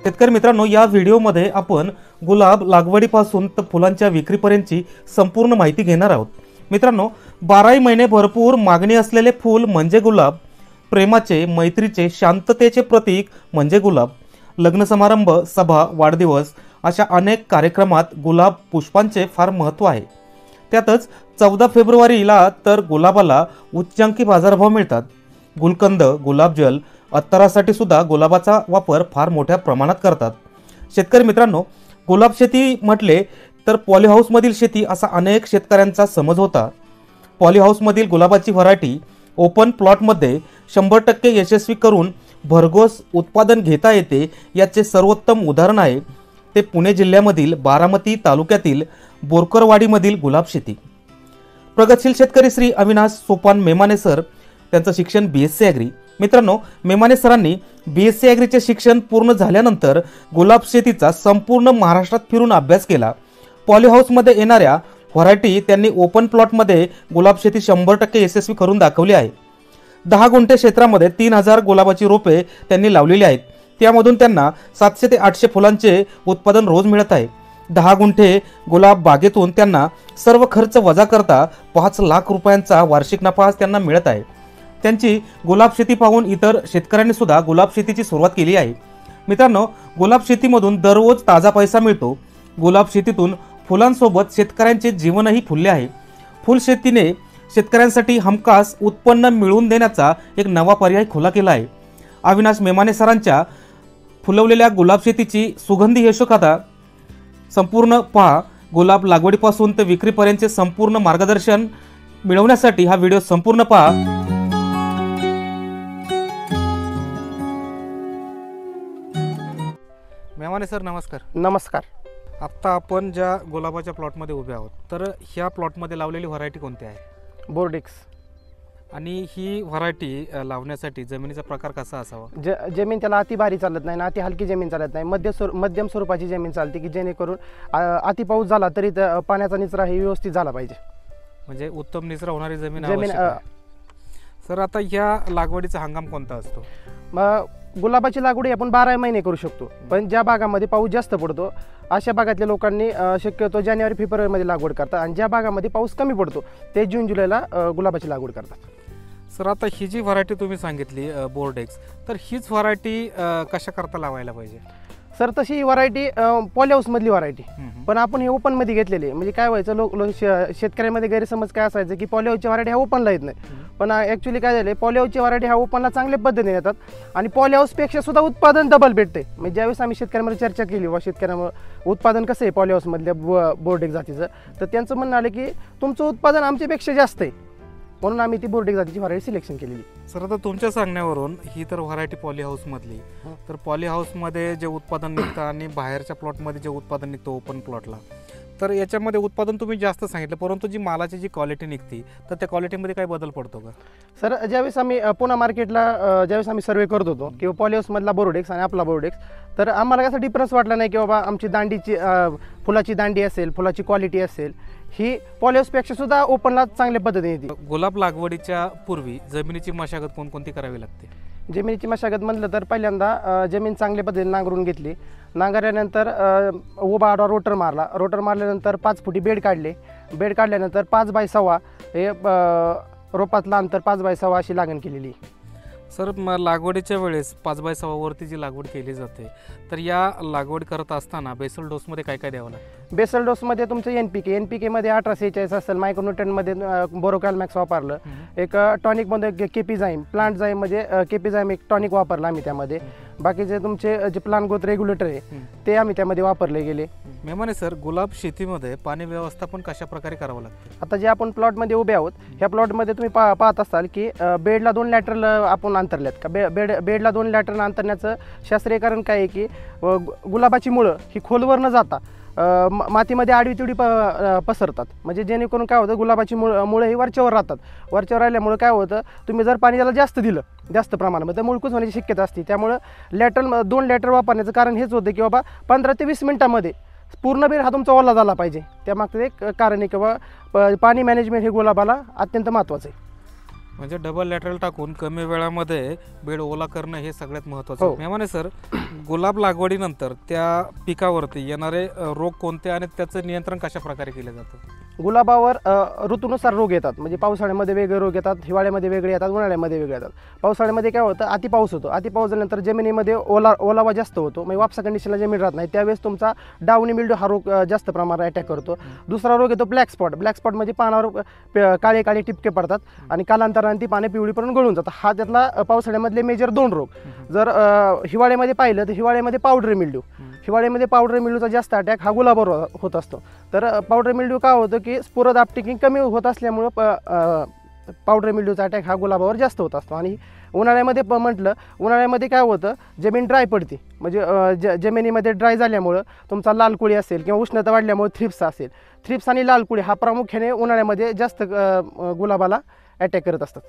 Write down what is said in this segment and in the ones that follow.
शेतकरी मित्रांनो, या व्हिडिओमध्ये आपण गुलाब लागवडीपासून तर फुलांच्या विक्रीपर्यंतची संपूर्ण माहिती घेणार आहोत। मित्रांनो, 12 महिने भरपूर मागणी असलेले फूल म्हणजे गुलाब। प्रेमाचे, मैत्रीचे, शांततेचे प्रतीक म्हणजे गुलाब। लग्न समारंभ, सभा, वाढदिवस अशा अनेक कार्यक्रमात गुलाब पुष्पांचे फार महत्त्व आहे। त्यातच 14 फेब्रुवारीला तर गुलाबाला उच्चांकी बाजारभाव मिळतात। गुलकंद, गुलाबजल, अत्तरासाठी सुद्धा गुलाबाचा वापर फार मोठ्या प्रमाणात करतात। शेतकरी मित्रांनो, गुलाब शेती म्हटले तर पॉलीहाऊसमधील शेती असा अनेक शेतकऱ्यांचा समज होता। पॉलीहाऊसमधील गुलाबाची व्हरायटी ओपन प्लॉटमध्ये 100% यशस्वी करून भरघोस उत्पादन घेता येते याचे सर्वोत्तम उदाहरण आहे ते पुणे जिल्ह्यामधील बारामती तालुक्यातील बोरकरवाडीमधील गुलाब शेती। प्रगतशील शेतकरी श्री अविनाश सोपान मेमाने सर, त्यांचं शिक्षण BSc ॲग्री। मित्रांनो, मेमाने सरांनी BSc ॲग्रीचे शिक्षण पूर्ण झाल्यानंतर गुलाब शेतीचा संपूर्ण महाराष्ट्रात फिरून अभ्यास केला। पॉलीहाऊसमध्ये येणाऱ्या व्हरायटी त्यांनी ओपन प्लॉटमध्ये गुलाब शेती 100% यशस्वी करून दाखवली आहे। 10 गुंठे क्षेत्रामध्ये 3000 गुलाबाची रोपे त्यांनी लावलेली आहेत। त्यामधून त्यांना 700 ते 800 फुलांचे उत्पादन रोज मिळत आहे। 10 गुंठे गुलाब बागेतून त्यांना सर्व खर्च वजा करता 5 लाख रुपयांचा वार्षिक नफा त्यांना मिळत आहे। त्यांची गुलाब शेती पाहून इतर शेतकऱ्यांनी सुद्धा गुलाब शेतीची सुरुवात केली आहे। मित्रांनो, गुलाब शेतीमधून दररोज ताजा पैसा मिळतो। गुलाब शेतीतून फुलांसोबत शेतकऱ्यांचे जीवनही फुलले आहे। फुल शेतीने शेतकऱ्यांसाठी हमखास उत्पन्न मिळवून देण्याचा एक नवा पर्याय खुला केला आहे। अविनाश मेमाने सरांच्या फुलवलेल्या गुलाब शेतीची सुगंधी यशोगाथा संपूर्ण पहा। गुलाब लागवडीपासून ते विक्रीपर्यंतचे संपूर्ण मार्गदर्शन मिळवण्यासाठी हा व्हिडिओ संपूर्ण पहा। मेमाने सर, नमस्कार। नमस्कार। आत्ता आपण ज्या गुलाबाच्या प्लॉटमध्ये उभे आहोत, तर ह्या प्लॉटमध्ये लावलेली व्हरायटी कोणती आहे? बोर्डेक्स। आणि ही व्हरायटी लावण्यासाठी जमिनीचा प्रकार कसा असावा? जमीन त्याला अति भारी चालत नाही ना अति हलकी जमीन चालत नाही, मध्यम स्वरूपाची जमीन चालते की जेणेकरून अति पाऊस झाला तरी पाण्याचा निचरा हे व्यवस्थित झाला पाहिजे, म्हणजे उत्तम निचरा होणारी जमीन। सर, आता ह्या लागवडीचा हंगाम कोणता असतो? गुलाबाची लागवड आपण 12 महिने करू शकतो, पण ज्या भागामध्ये पाऊस जास्त पडतो अशा भागातल्या लोकांनी शक्यतो जानेवारी फेब्रुवारीमध्ये लागवड करतात, आणि ज्या भागामध्ये पाऊस कमी पडतो ते जून जुलैला गुलाबाची लागवड करतात। सर, आता ही जी व्हरायटी तुम्ही सांगितली बोर्डेक्स, तर हीच व्हरायटी कशा करता लावायला पाहिजे? सर, तशी व्हरायटी पॉलीहाऊसमधली व्हरायटी, पण आपण हे ओपनमध्ये घेतलेली आहे। म्हणजे काय व्हायचं, शेतकऱ्यांमध्ये गैरसमज काय असायचं की पॉलीहाऊसची व्हरायटी ह्या ओपनला येत नाही, पण ॲक्च्युली काय झालं, पॉलीहाऊसची व्हरायटी ह्या ओपनला चांगल्या पद्धतीने येतात आणि पॉलीहाऊसपेक्षा सुद्धा उत्पादन डबल भेटते। म्हणजे ज्यावेळेस आम्ही शेतकऱ्यांमध्ये चर्चा केली व शेतकऱ्यांमध्ये उत्पादन कसं आहे पॉलीहाऊसमधल्या बोर्डेक्स जातीचं, तर त्यांचं म्हणणं आलं की तुमचं उत्पादन आमच्यापेक्षा जास्त आहे, म्हणून आम्ही ती बोर्डेक्स जातीची व्हरायटी सिलेक्शन केलेली। सर, आता तुमच्या सांगण्यावरून ही तर व्हरायटी पॉलीहाऊसमधली, तर पॉलीहाऊसमध्ये जे उत्पादन निघतं आणि बाहेरच्या प्लॉटमध्ये जे उत्पादन निघतं ओपन प्लॉटला, तर याच्यामध्ये उत्पादन तुम्ही जास्त सांगितलं, परंतु जी मालाची जी क्वालिटी निघते तर त्या क्वालिटीमध्ये काय बदल पडतो का? सर, ज्यावेळेस आम्ही पुणे मार्केटला ज्यावेळेस आम्ही सर्वे करत होतो किंवा पॉलीहाऊसमधला बोर्डेक्स आणि आपला बोर्डेक्स, तर आम्हाला कसा डिफरन्स वाटला नाही की बाबा आमची दांडीची फुलाची दांडी असेल, फुलाची क्वालिटी असेल, ही पॉलीहाऊसपेक्षा सुद्धा ओपनला चांगल्या पद्धतीने येते। गुलाब लागवडीच्या पूर्वी जमिनीची मशागत कोणकोणती करावी लागते? जमिनीची मशागत म्हटलं तर पहिल्यांदा जमीन चांगल्या पद्धतीने नांगरून घेतली, नांगरल्यानंतर उभा आडवा रोटर मारला, रोटर मारल्यानंतर 5 फुटी बेड काढले, बेड काढल्यानंतर 5 बाय 6 हे रोपातलं अंतर 5 बाय 6 अशी लागण केलेली। सर, लागवडीच्या वेळेस 5 बाय 6 वरती जी लागवड केली जाते, तर या लागवड करत असताना बेसल डोसमध्ये काय काय द्यावं लागतं? बेसल डोसमध्ये तुमचं NPK मध्ये 1846 असेल, मायक्रोन्यूट्रनमध्ये बोरोकॅलमॅक्स वापरलं, एक टॉनिकमध्ये केपीझाईम, प्लांट जाईममध्ये केपीझाईम एक टॉनिक वापरलं आम्ही त्यामध्ये, बाकीचे तुमचे जे प्लांट ग्रोथ रेग्युलेटर आहे ते आम्ही त्यामध्ये वापरले गेले। मेमाने सर, गुलाब शेतीमध्ये पाणी व्यवस्थापन कशा प्रकारे करावं लागतं? आता जे आपण प्लॉटमध्ये उभे आहोत ह्या प्लॉटमध्ये तुम्ही पाहत असाल की बेडला 2 लॅटरल आपण अंतरल्यात का, बेडला 2 लॅटरल अंतरण्याचं शास्त्रीय कारण काय आहे की गुलाबाची मुळं ही खोलवर न जाता मातीमध्ये आडवी तिडवी पसरतात, म्हणजे जेणेकरून काय होतं गुलाबाची मुळं ही वरच्यावर राहतात, वरच्यावर राहिल्यामुळे काय होतं तुम्ही जर पाणी त्याला जास्त दिलं जास्त प्रमाणामध्ये तर मुळकूच होण्याची शक्यता असते। त्यामुळे 2 लॅटर वापरण्याचं कारण हेच होतं की बाबा 15 ते 20 मिनिटांमध्ये पूर्ण बेड हा तुमचा ओला झाला पाहिजे, त्यामागचं एक कारण आहे किंवा पाणी मॅनेजमेंट हे गुलाबाला अत्यंत महत्त्वाचं आहे। म्हणजे डबल लॅटरल टाकून कमी वेळामध्ये बेड ओला करणं हे सगळ्यात महत्त्वाचं आहे। मेमाने सर, गुलाब लागवडीनंतर त्या पिकावरती येणारे रोग कोणते आणि त्याचं नियंत्रण कशा प्रकारे केलं जातं? गुलाबावर ऋतूनुसार रोग येतात. म्हणजे पावसाळ्यामध्ये वेगळे रोग येतात, हिवाळ्यामध्ये वेगळे येतात, उन्हाळ्यामध्ये वेगळे येतात. पावसाळ्यामध्ये काय होतं, अति पाऊस होतो. अति पाऊस झाल्यानंतर जमिनीमध्ये ओलावा जास्त होतो, म्हणजे वापसा कंडिशनला जमीन राहत नाही. त्यावेळेस तुमचा डाउनी मिल्ड्यू हा रोग जास्त प्रमाणात अटॅक करतो. दुसरा रोग येतो ब्लॅक स्पॉट. ब्लॅक स्पॉट म्हणजे पानावर काळे काळे टिपके पडतात आणि कालांतराने ती पाने पिवळीपर्यंत गळून जातात. हा त्यातला पावसाळ्यामधले मेजर 2 रोग. जर हिवाळ्यामध्ये पाहिलं तर हिवाळ्यामध्ये पावडर मिल्ड्यू. हिवाळ्यामध्ये पावडर मिल्ड्यूचा जास्त अटॅक हा गुलाबावर होत असतो. तर पावडर मिल्ड्यू का होतं की स्पोर अपटेकिंग कमी होत असल्यामुळं पावडर मिल्ड्यूचा अटॅक हा गुलाबावर जास्त होत असतो. आणि उन्हाळ्यामध्ये म्हटलं, उन्हाळ्यामध्ये काय होतं, जमीन ड्राय पडते. म्हणजे जमिनीमध्ये ड्राय झाल्यामुळं तुमचा लाल कुळी असेल किंवा उष्णता वाढल्यामुळे थ्रिप्स असेल. थ्रिप्स आणि लाल कुळी हा प्रामुख्याने उन्हाळ्यामध्ये जास्त गुलाबाला अटॅक करत असतात.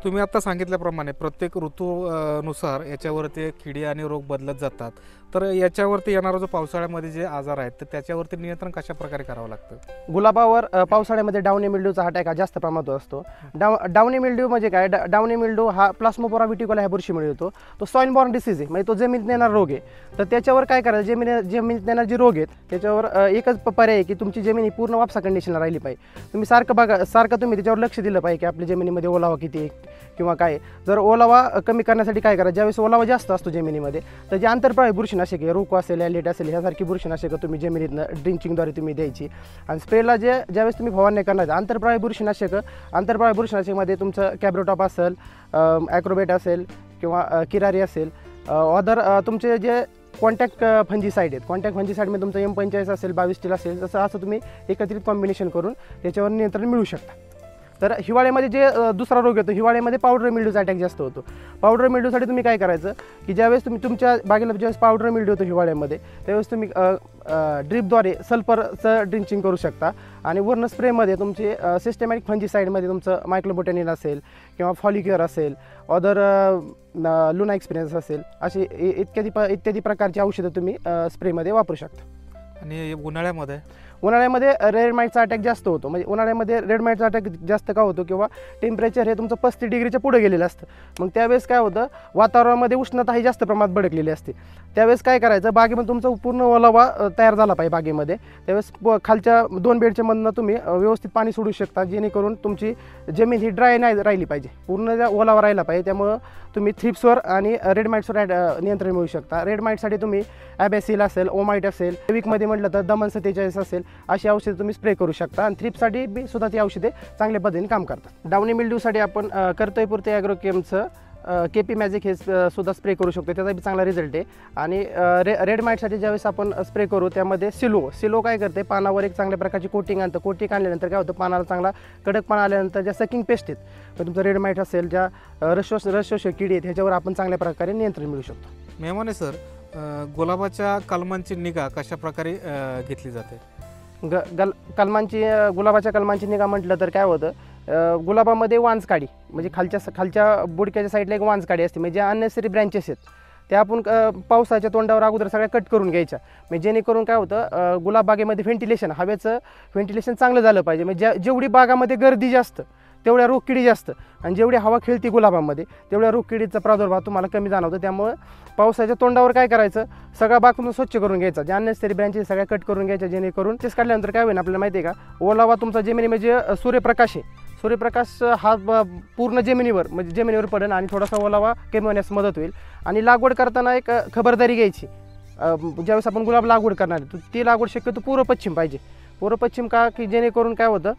तुम्ही आता सांगितल्याप्रमाणे प्रत्येक ऋतूनुसार याच्यावरती किडी आणि रोग बदलत जातात. तर याच्यावरती येणारा जो पावसाळ्यामध्ये जे आजार आहेत तर त्याच्यावरती नियंत्रण कशा प्रकारे करावं लागतं? गुलाबावर पावसाळ्यामध्ये डाउनी मिल्ड्यूचा अटॅक हा जास्त प्रमाणात असतो. डाउनी मिल्ड्यू म्हणजे काय, डाउनी मिल्ड्यू हा प्लास्मोपोरा विटिकोला ह्या बुरशीमुळे येतो. तो सॉइल बॉर्न डिसीज आहे, म्हणजे तो जमिनीत येणारा रोग आहे. तर त्याच्यावर काय करायचं, जमिनीत येणारे जे रोग आहेत त्याच्यावर एकच पर्याय आहे की तुमची जमीन ही पूर्ण वापसा कंडिशनला राहिली पाहिजे. तुम्ही सारखं तुम्ही त्याच्यावर लक्ष दिलं पाहिजे की आपल्या जमिनीमध्ये ओलावा किती आहे किंवा काय. जर ओलावा कमी करण्यासाठी काय करायचं, ज्यावेळेस ओलावा जास्त असतो जमिनीमध्ये तर जे आंतरप्रवाही बुरशीनाशके, रोको असेल, ॲलिट असेल, ह्यासारखी बुरशीनाशके तुम्ही जमिनीतनं ड्रिंचिंगद्वारे तुम्ही द्यायची. आणि स्प्रेला ज्यावेळेस तुम्ही फवारणी करणार आंतरप्रवाही बुरशीनाशकमध्ये तुमचं कॅब्रोटॉप असेल, ॲक्रोबेट असेल किंवा किरारी असेल, अदर तुमचे जे कॉन्टॅक्ट फंजीसाईड आहेत, कॉन्टॅक्ट फंजीसाईडमध्ये तुमचं M45 असेल, 22 स्टील असेल, असं तुम्ही एकत्रित कॉम्बिनेशन करून त्याच्यावर नियंत्रण मिळू शकता. तर हिवाळ्यामध्ये जे दुसरा रोग येतो, हिवाळ्यामध्ये पावडर मिल्ड्यूचा अटॅक जास्त होतो. पावडर मिल्ड्यूसाठी तुम्ही काय करायचं की ज्यावेळेस तुम्ही तुमच्या बागेला ज्यावेळेस पावडर मिल्ड्यू होतो हिवाळ्यामध्ये, त्यावेळेस तुम्ही ड्रिपद्वारे सल्फरचं ड्रिंचिंग करू शकता. आणि वर्ण स्प्रेमध्ये तुमचे सिस्टमॅटिक फंजीसाईडमध्ये तुमचं मायक्लोबोटॅनिल असेल किंवा फॉलिक्युअर असेल, अदर लुना एक्सपिरियन्स असेल, अशी इत्यादी प्रकारची औषधं तुम्ही स्प्रेमध्ये वापरू शकता. आणि उन्हाळ्यामध्ये रेड माईटचा अटॅक जास्त होतो. म्हणजे उन्हाळ्यामध्ये रेड माईटचा अटॅक जास्त का होतो किंवा टेम्परेचर हे तुमचं 35 डिग्रीच्या पुढे गेलेलं असतं. मग त्यावेळेस काय होतं, वातावरणामध्ये उष्णता ही जास्त प्रमाणात भडकलेली असते. त्यावेळेस काय करायचं, बागेमध्ये तुमचा पूर्ण ओलावा तयार झाला पाहिजे बागेमध्ये. त्यावेळेस खालच्या 2 बेडच्या मधनं तुम्ही व्यवस्थित पाणी सोडू शकता, जेणेकरून तुमची जमीन ही ड्राय नाही राहिली पाहिजे, पूर्ण ओलावा राहिला पाहिजे. त्यामुळं तुम्ही थ्रिप्सवर आणि रेड माईट्सवर नियंत्रण मिळू शकता. रेड माईटसाठी तुम्ही ॲबॅसिल असेल, ओमाइट असेल, वीकमध्ये म्हटलं तर दमन 47 असेल, अशी औषधं तुम्ही स्प्रे करू शकता. आणि थ्रिप्ससाठी बी सुद्धा ती औषधे चांगल्या पद्धतीने काम करतात. डाउनी मिल्ड्यूसाठी आपण कर्तव्यपूर्ती ॲग्रोकेमचं KP मॅजिक हे सुद्धा स्प्रे करू शकतो, त्याचा बी चांगला रिझल्ट आहे. आणि रेड माईटसाठी ज्यावेळेस आपण स्प्रे करू त्यामध्ये सिलो काय करते, पानावर एक चांगल्या प्रकारची कोटिंग आणतं. कोटिंग आणल्यानंतर काय होतं, पानाला चांगला कडकपणा आल्यानंतर ज्या सकिंग पेस्ट आहेत, तुमचं रेड माईट असेल, ज्या रसशोषक किडी आहेत, ह्याच्यावर आपण चांगल्या प्रकारे नियंत्रण मिळू शकतो. मेहमाने सर, गुलाबाच्या कलमांची निगा कशा प्रकारे घेतली जाते? गुलाबाच्या कलमांची निगा म्हटलं तर काय होतं, गुलाबामध्ये वांजकाडी म्हणजे खालच्या बुडक्याच्या साईडला एक वांजकाडी असते, म्हणजे ज्या अननेसरी ब्रँचेस आहेत त्या आपण पावसाच्या तोंडावर अगोदर सगळ्या कट करून घ्यायच्या. म्हणजे जेणेकरून काय होतं, गुलाब बागेमध्ये हवेचं व्हेंटिलेशन चांगलं झालं पाहिजे. म्हणजे जेवढी बागामध्ये गर्दी जास्त तेवढ्या रोगकिडी जास्त, आणि जेवढी हवा खेळती गुलाबामध्ये तेवढ्या रोगकिडीचा प्रादुर्भाव तुम्हाला कमी जाणवतो. त्यामुळे पावसाच्या तोंडावर काय करायचं, सगळा बाग तुम्ही स्वच्छ करून घ्यायचा, जे अननेसरी ब्रँचेस सगळ्या कट करून घ्यायच्या, जेणेकरून तेच काढल्यानंतर काय होईल आपल्याला माहिती आहे का, ओलावा तुमचा जमिनीमध्ये सूर्यप्रकाश हा पूर्ण जमिनीवर पडेल आणि थोडासा ओलावा कमी होण्यास मदत होईल. आणि लागवड करताना एक खबरदारी घ्यायची, ज्यावेळेस आपण गुलाब लागवड करणार आहे ती लागवड शक्यतो पूर्व पश्चिम पाहिजे. पूर्व पश्चिम का, की जेणेकरून काय होतं,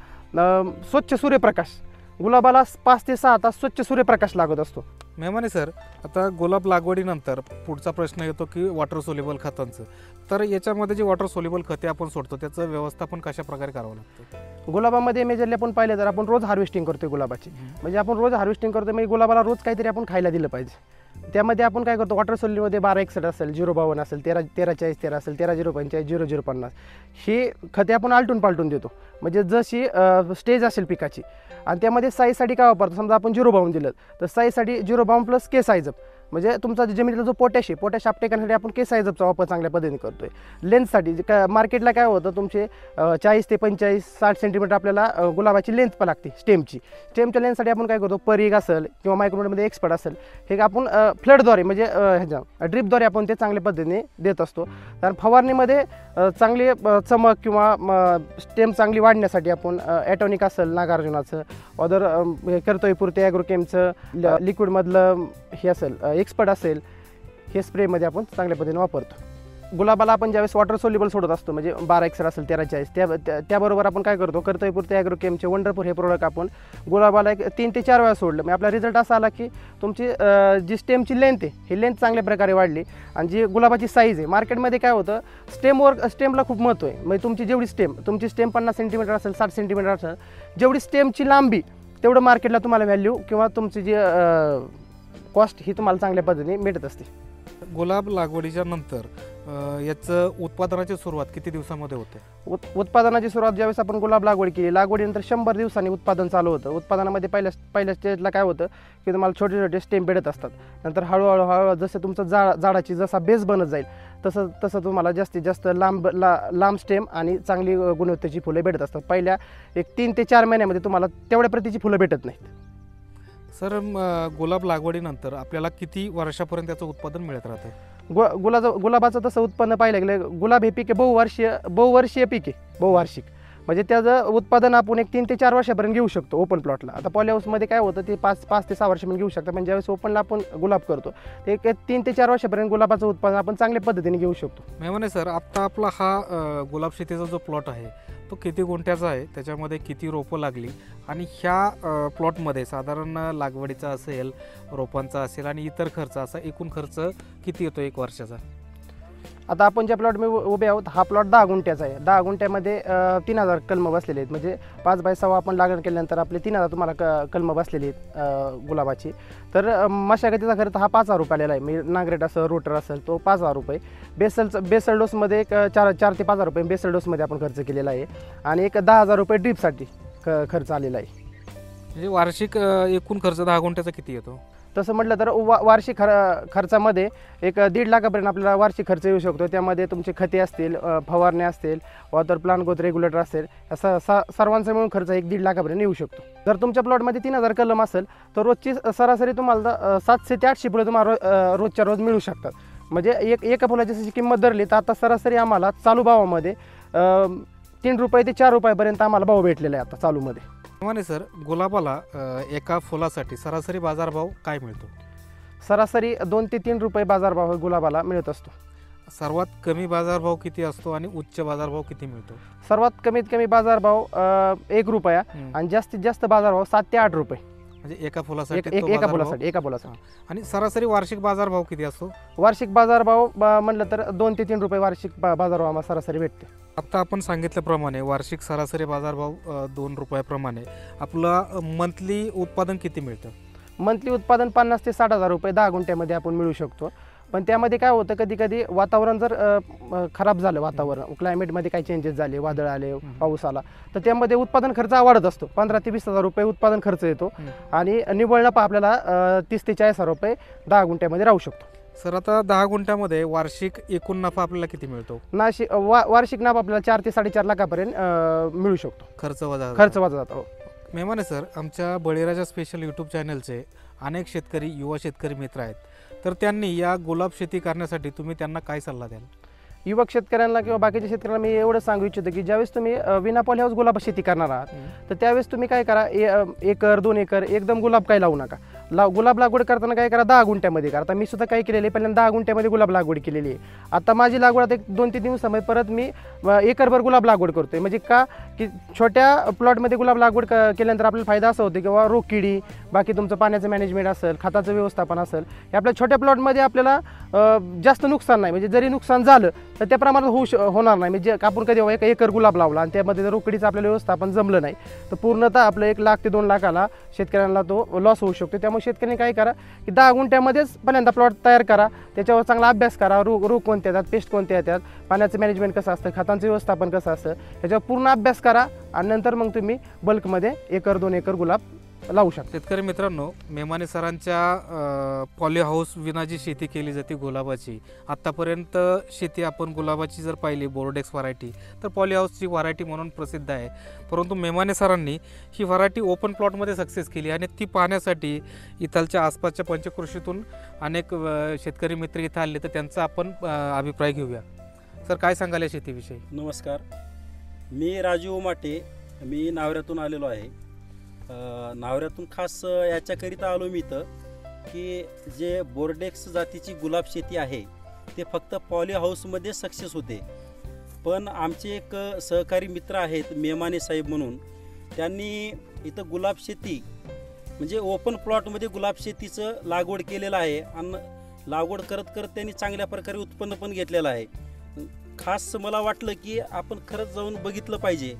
स्वच्छ सूर्यप्रकाश, गुलाबाला 5 ते 6 तास स्वच्छ सूर्यप्रकाश लागत असतो. मेहमाने सर, आता गुलाब लागवडीनंतर पुढचा प्रश्न येतो की वॉटर सोल्युबल खतांचं. तर याच्यामध्ये जे वॉटर सोल्युबल खते आपण सोडतो त्याचं व्यवस्थापन कशा प्रकारे करावं लागतं? गुलाबामध्ये मेजरली आपण पाहिलं तर आपण रोज हार्वेस्टिंग करतोय गुलाबाची. म्हणजे आपण रोज हार्वेस्टिंग करतोय, म्हणजे गुलाबाला रोज काहीतरी आपण खायला दिलं पाहिजे. त्यामध्ये आपण काय करतो, वॉटर सोल्युबलमध्ये 1261 असेल, 052 असेल, 1340 असेल, 1305 0050 ही खते आपण आलटून पालटून देतो. म्हणजे जशी स्टेज असेल पिकाची, आणि त्यामध्ये साईजसाठी काय वापरतो, समजा आपण 052 दिलं तर साईजसाठी 052 प्लस के साईज म्हणजे तुमचा जमिनीला जो पोटॅश आहे, पोटॅश आपटेकण्यासाठी आपण केसायझपचा वापर चांगल्या पद्धतीने करतोय. लेन्थसाठी मार्केटला काय होतं, तुमचे 40 ते 45 60 सेंटीमीटर आपल्याला गुलाबाची लेंथ पण लागते स्टेमच्या लेन्थसाठी आपण काय करतो, परीग असेल किंवा मायक्रोमीटरमध्ये एक्सपर्ट असेल, हे आपण फ्लडद्वारे म्हणजे ह्याच्या ड्रिपद्वारे आपण ते चांगल्या पद्धतीने देत असतो. कारण फवारणीमध्ये चांगली चमक किंवा स्टेम चांगली वाढण्यासाठी आपण ॲटॉनिक असेल नागार्जुनाचं, अदर करतोय पुरते ॲग्रोकेमचं लिक्विडमधलं हे असेल एक्सपर्ट असेल, हे स्प्रेमध्ये आपण चांगल्या पद्धतीने वापरतो. गुलाबाला आपण ज्यावेळेस वॉटर सोल्युबल सोडत असतो, म्हणजे 12 एक्सर असेल 1340, त्याबरोबर आपण काय करतो, करतोय पुरते ॲग्रोकेमचे वंडरफुल हे प्रोडक्ट आपण गुलाबाला 3 ते 4 वेळा सोडलं. म्हणजे आपला रिझल्ट असा आला की तुमची जी स्टेमची लेंथ आहे ही लेंथ चांगल्या प्रकारे वाढली आणि जी गुलाबाची साईज आहे, मार्केटमध्ये काय होतं, स्टेमला खूप महत्त्व आहे. म्हणजे तुमची स्टेम 50 सेंटीमीटर असेल 60 सेंटीमीटर असेल, जेवढी स्टेमची लांबी तेवढं मार्केटला तुम्हाला व्हॅल्यू किंवा तुमची जी कॉस्ट ही तुम्हाला चांगल्या पद्धतीने मिळत असते. गुलाब लागवडीच्या नंतर याचं उत्पादनाची सुरुवात किती दिवसामध्ये होते? उत्पादनाची सुरुवात ज्यावेळेस आपण गुलाब लागवड केली, लागवडीनंतर 100 दिवसांनी उत्पादन चालू होतं. उत्पादनामध्ये पहिल्या स्टेजला काय होतं की तुम्हाला छोटे छोटे स्टेम भेटत असतात. नंतर हळूहळू जसं तुमचं झाडाची जसा बेस बनत जाईल तसं तुम्हाला जास्तीत जास्त लांब स्टेम आणि चांगली गुणवत्तेची फुलं भेटत असतात. पहिल्या 3 ते 4 महिन्यामध्ये तुम्हाला तेवढ्या प्रतीची फुलं भेटत नाहीत. सर, गुलाब लागवडीनंतर आपल्याला किती वर्षापर्यंत त्याचं उत्पादन मिळत राहतं? गुलाबाचं तसं उत्पन्न पाहिलं गेलं, गुलाब हे पीक बहुवर्षीय पीक आहे, बहुवार्षिक. म्हणजे त्याचं उत्पादन आपण 3 ते 4 वर्षापर्यंत घेऊ शकतो ओपन प्लॉटला. आता पॉलीहाऊसमध्ये काय होतं, ते 5 ते 6 वर्षापर्यंत घेऊ शकतो. पण ज्यावेळेस ओपनला आपण गुलाब करतो ते 3 ते 4 वर्षापर्यंत गुलाबाचं उत्पादन आपण चांगल्या पद्धतीने घेऊ शकतो. मेवाने सर, आत्ता आपला हा गुलाब शेतीचा जो प्लॉट आहे तो किती गुंठ्याचा आहे, त्याच्यामध्ये किती रोपं लागली आणि ह्या प्लॉटमध्ये साधारण लागवडीचा असेल, रोपांचा असेल आणि इतर खर्च, असा एकूण खर्च किती येतो 1 वर्षाचा? आता आपण ज्या प्लॉटमध्ये उभे आहोत, हा प्लॉट 10 गुंठ्याचा आहे. 10 गुंठ्यामध्ये 3000 कलमं बसलेले आहेत. म्हणजे 5x6 आपण लागण केल्यानंतर आपले 3000 तुम्हाला कलमं बसलेली आहेत गुलाबाची. तर मशागतीचा खर्च हा 5000 रुपये आलेला आहे. म्हणजे नांगरेट असेल, रोटर असेल, तो 5000 रुपये. बेसल डोसमध्ये 4 ते 5000 रुपये बेसल डोसमध्ये आपण खर्च केलेला आहे. आणि 10,000 रुपये ड्रीपसाठी खर्च आलेला आहे. म्हणजे वार्षिक एकूण खर्च 10 गुंठ्याचा किती येतो? तसं म्हटलं तर वार्षिक खर्चामध्ये 1.5 लाखापर्यंत आपल्याला वार्षिक खर्च येऊ शकतो. त्यामध्ये तुमचे खते असतील, फवारण्या असतील, वॉटर प्लांट ग्रोथ रेग्युलेटर असेल, सर्वांचा मिळून खर्च 1-1.5 लाखापर्यंत येऊ शकतो. जर तुमच्या प्लॉटमध्ये 3000 कलम असेल तर रोजची सरासरी तुम्हाला 700 ते 800 फुलं तुम्हाला रोजच्या रोज मिळू शकतात. म्हणजे एका फुलाची जशी किंमत धरली तर आता सरासरी आम्हाला चालू भावामध्ये 3 रुपये ते 4 रुपयापर्यंत आम्हाला भाव भेटलेला आहे आता चालूमध्ये. माने सर, गुलाबाला एका फुलासाठी सरासरी बाजारभाव काय मिळतो? सरासरी 2 ते 3 रुपये बाजारभाव गुलाबाला मिळत असतो. सर्वात कमी बाजारभाव किती असतो आणि उच्च बाजारभाव किती मिळतो? सर्वात कमीत कमी बाजारभाव 1 रुपया आणि जास्तीत जास्त बाजारभाव 7 ते 8 रुपये. म्हणजे एका फुलासाठी एका फुलासाठी. आणि सरासरी वार्षिक बाजारभाव किती असतो? वार्षिक बाजारभाव म्हणलं तर 2 ते 3 रुपये वार्षिक बाजारभाव आम्हाला सरासरी भेटते. आता आपण सांगितल्याप्रमाणे वार्षिक सरासरी बाजारभाव 2 रुपयाप्रमाणे आपलं मंथली उत्पादन किती मिळतं? मंथली उत्पादन 50 ते 60,000 रुपये 10 गुंठ्यामध्ये आपण मिळू शकतो. पण त्यामध्ये काय होतं, कधी कधी वातावरण जर खराब झालं, वातावरण क्लायमेटमध्ये काही चेंजेस झाले, वादळ आले, पाऊस आला, तर त्यामध्ये उत्पादन खर्च वाढत असतो. 15 ते 20,000 रुपये उत्पादन खर्च येतो आणि निव्वळ नफा आपल्याला 30 ते 40,000 रुपये 10 गुंठ्यामध्ये राहू शकतो. सर, आता 10 गुंठ्यामध्ये वार्षिक एकूण नफा आपल्याला किती मिळतो? वार्षिक नफा आपल्याला 4 ते 4.5 लाखापर्यंत मिळू शकतो. खर्च वजा जातो. मेहमाने सर, आमच्या बळीराजा स्पेशल यूट्यूब चॅनलचे अनेक शेतकरी, युवा शेतकरी मित्र आहेत. तर त्यांनी या गुलाब शेती करण्यासाठी तुम्ही त्यांना काय सल्ला द्याल? युवक शेतकऱ्यांना किंवा बाकीच्या शेतकऱ्यांना मी एवढं सांगू इच्छितो की ज्यावेळेस तुम्ही विना पॉलीहाऊस गुलाब शेती करणार आहात तर त्यावेळेस तुम्ही काय करा, 1 एकर 2 एकर एकदम गुलाब काही लावू नका. गुलाब लागवड करताना काय करा, 10 गुंठ्यामध्ये करा. आता मी सुद्धा काय केलेली आहे, पहिल्यांदा 10 गुंठ्यामध्ये गुलाब लागवड केलेली आहे. आता माझी लागवड आता 2 ते 3 दिवसामध्ये परत मी एकरभर गुलाब लागवड करतोय. म्हणजे का की छोट्या प्लॉटमध्ये गुलाब लागवड केल्यानंतर आपल्याला फायदा असा होतो किंवा रोगकिडी, बाकी तुमचं पाण्याचं मॅनेजमेंट असेल, खताचं व्यवस्थापन असेल, हे आपल्या छोट्या प्लॉटमध्ये आपल्याला जास्त नुकसान नाही. म्हणजे जरी नुकसान झालं तर त्या प्रमाणात होणार नाही. म्हणजे आपण कधी 1 एकर गुलाब लावला आणि त्यामध्ये जर रोकडीचं आपल्याला व्यवस्थापन जमलं नाही तर पूर्णतः आपलं 1 लाख ते 2 लाखाला शेतकऱ्यांना तो लॉस होऊ शकतो. त्यामुळे शेतकऱ्यांनी काय करा की 10 गुंठ्यामध्येच पहिल्यांदा प्लॉट तयार करा, त्याच्यावर चांगला अभ्यास करा, रोग कोणते येतात, पेस्ट कोणते येतात, पाण्याचं मॅनेजमेंट कसं असतं, खतांचं व्यवस्थापन कसं असतं, त्याच्यावर पूर्ण अभ्यास करा आणि नंतर मग तुम्ही बल्कमध्ये 1 एकर 2 एकर गुलाब लावू शकता। शेतकरी मित्रांनो, मेमाने सरांच्या पॉली हाऊस विना जी शेती केली जाते गुलाबाची, आत्तापर्यंत शेती आपण गुलाबाची जर पाहिली बोर्डेक्स व्हरायटी तर पॉली हाऊसची व्हरायटी म्हणून प्रसिद्ध आहे, परंतु मेमाने सरांनी ही व्हरायटी ओपन प्लॉटमध्ये सक्सेस केली आणि ती पाहण्यासाठी इथलच्या आसपासच्या पंचकृषीतून अनेक शेतकरी मित्र इथं आले, तर त्यांचा आपण अभिप्राय घेऊया। सर, काय सांगाल या शेतीविषयी? नमस्कार, मी राजू उमाटे, मी नावऱ्यातून आलेलो आहे। नावऱ्यातून खास याच्याकरिता आलो मी इथं की जे बोर्डेक्स जातीची गुलाब शेती आहे ते फक्त पॉली हाऊसमध्ये सक्सेस होते, पण आमचे एक सहकारी मित्र आहेत मेमाने साहेब म्हणून, त्यांनी इथं गुलाब शेती म्हणजे ओपन प्लॉटमध्ये गुलाब शेतीचं लागवड केलेलं आहे आणि लागवड करत करत त्यांनी चांगल्या प्रकारे उत्पन्न पण घेतलेलं आहे। खास मला वाटलं की आपण खरंच जाऊन बघितलं पाहिजे,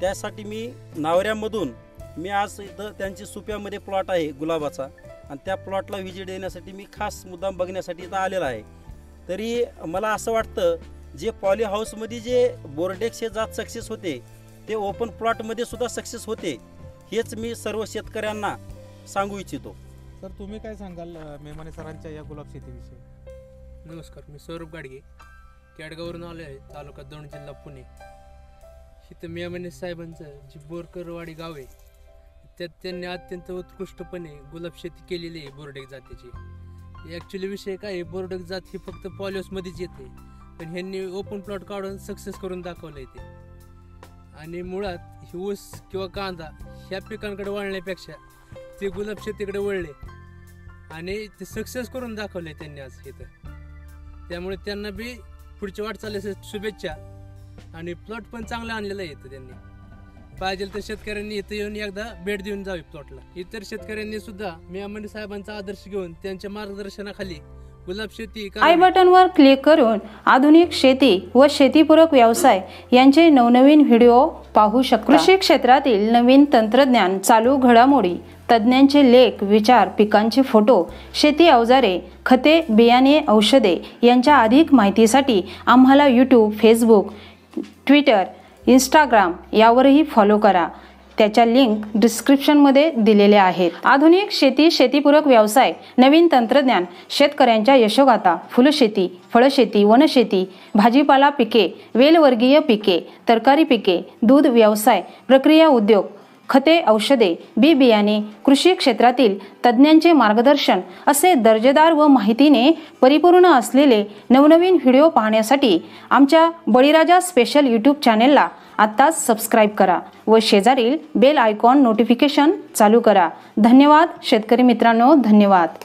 त्यासाठी मी नावऱ्यामधून मी आज इथं त्यांची सुप्यामध्ये प्लॉट आहे गुलाबाचा आणि त्या प्लॉटला व्हिजिट देण्यासाठी मी खास मुद्दाम बघण्यासाठी इथं आलेला आहे। तरी मला असं वाटतं जे पॉली हाऊसमध्ये जे बोर्डेक्स हे जात सक्सेस होते ते ओपन प्लॉटमध्ये सुद्धा सक्सेस होते, हेच मी सर्व शेतकऱ्यांना सांगू इच्छितो। सर, तुम्ही काय सांगाल मेमाने सरांच्या या गुलाब शेतीविषयी? नमस्कार, मी सौरभ गाडगे, केडगाववरून आलो आहे, तालुका दौंड, जिल्हा पुणे। इथं मेमाने साहेबांचं जी बोरकरवाडी गाव आहे त्यात त्यांनी अत्यंत उत्कृष्टपणे गुलाब शेती केलेली आहे बोर्डेक्स जातीची। ॲक्च्युली विषय काय आहे, बोर्डेक्स जात ही फक्त पॉलिहाऊसमध्येच येते, पण ह्यांनी ओपन प्लॉट काढून सक्सेस करून दाखवलं आहे ते। आणि मुळात ही ऊस किंवा कांदा ह्या पिकांकडे वळण्यापेक्षा ते गुलाब शेतीकडे वळले आणि ते सक्सेस करून दाखवले त्यांनी आज इथं। त्यामुळे त्यांना बी पुढच्या वाटचालीस शुभेच्छा आणि प्लॉट पण चांगला आणलेला आहे इथं त्यांनी। पाहिजे तर शेतकऱ्यांनी इथं येऊन एकदा भेट देऊन जावी प्लॉटला। इतर शेतकऱ्यांनी सुद्धा मेमाने साहेबांचा आदर्श घेऊन त्यांच्या मार्गदर्शनाखाली गुलाब शेती आय बटनवर क्लिक करून आधुनिक शेती व शेतीपूरक व्यवसाय यांचे नवनवीन व्हिडिओ पाहू शकता। कृषी क्षेत्रातील नवीन तंत्रज्ञान, चालू घडामोडी, तज्ज्ञांचे लेख, विचार, पिकांचे फोटो, शेती अवजारे, खते, बियाणे, औषधे यांच्या अधिक माहितीसाठी आम्हाला यूट्यूब, फेसबुक, ट्विटर, इंस्टाग्राम यावरही फॉलो करा। त्याच्या लिंक डिस्क्रिप्शनमध्ये दिलेल्या आहेत। आधुनिक शेती, शेतीपूरक व्यवसाय, नवीन तंत्रज्ञान, शेतकऱ्यांच्या यशोगाथा, फुलशेती, फळशेती, वनशेती, भाजीपाला पिके, वेलवर्गीय पिके, तरकारी पिके, दूध व्यवसाय, प्रक्रिया उद्योग, खते, औषधे, बी बियाणे, कृषी क्षेत्रातील तज्ज्ञांचे मार्गदर्शन असे दर्जेदार व माहितीने परिपूर्ण असलेले नवनवीन व्हिडिओ पाहण्यासाठी आमच्या बळीराजा स्पेशल यूट्यूब चॅनेलला आत्ताच सबस्क्राईब करा व शेजारील बेल आयकॉन नोटिफिकेशन चालू करा। धन्यवाद शेतकरी मित्रांनो, धन्यवाद।